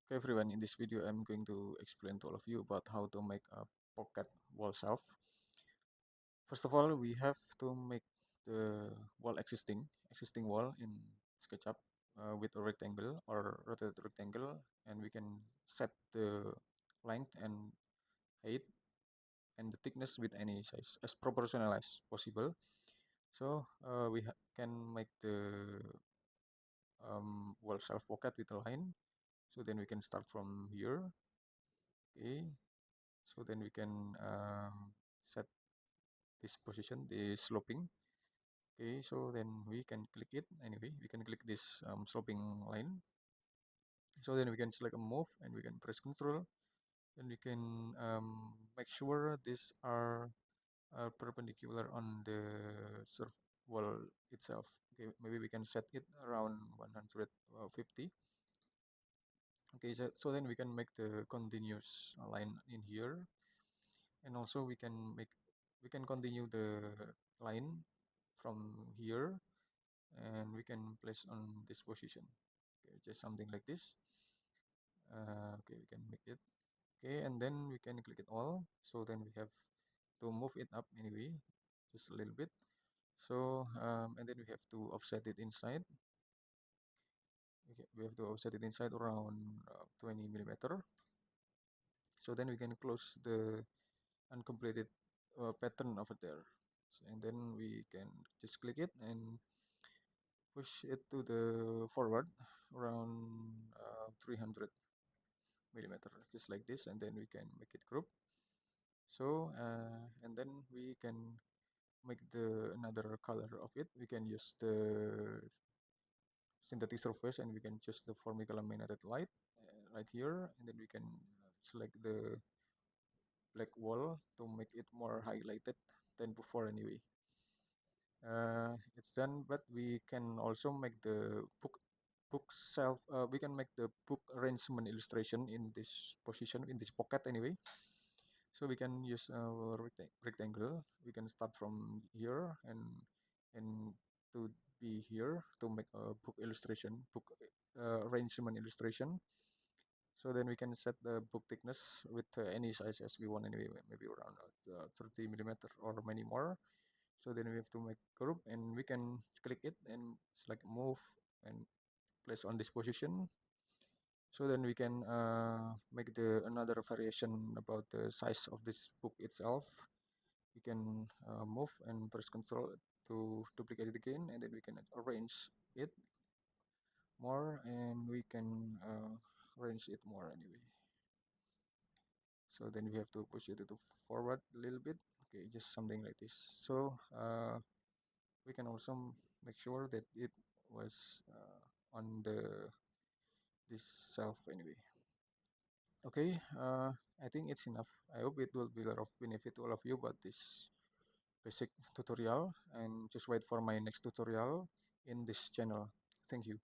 Okay everyone, in this video I'm going to explain to all of you about how to make a pocket wall shelf. First of all, we have to make the wall existing wall in SketchUp with a rectangle or rotated rectangle, and we can set the length and height and the thickness with any size as proportional as possible. So we can make the wall shelf pocket with a line. So then we can start from here. Okay, so then we can set this position, the sloping. Okay, so then we can click it. Anyway, we can click this sloping line. So then we can select a move and we can press Control. Then we can make sure these are perpendicular on the surf wall itself. Okay, maybe we can set it around 150. Okay, so then we can make the continuous line in here, and also we can continue the line from here, and we can place on this position. Okay, just something like this. Okay, we can make it. Okay, and then we can click it all. So then we have to move it up anyway, just a little bit. So and then we have to offset it inside. Okay, we have to offset it inside around 20 millimeter. So then we can close the uncompleted pattern over there. So, and then we can just click it and push it to the forward around 300 millimeter, just like this, and then we can make it group. So and then we can make the another color of it. We can use the synthetic surface and we can choose the formica laminated light right here, and then we can select the black wall to make it more highlighted than before anyway. It's done, but we can also make the book shelf. We can make the book arrangement illustration in this position, in this pocket anyway. So we can use our rectangle. We can start from here and to be here to make a book illustration, book arrangement illustration. So then we can set the book thickness with any size as we want anyway, maybe around 30 millimeter or many more. So then we have to make group and we can click it and select move and place on this position. So then we can make the another variation about the size of this book itself. We can move and press Control to duplicate it again, and then we can arrange it more, and we can arrange it more anyway. So then we have to push it to forward a little bit. Okay, just something like this. So we can also make sure that it was on the this shelf anyway. Okay, I think it's enough. I hope it will be a lot of benefit to all of you about this basic tutorial, and just wait for my next tutorial in this channel. Thank you.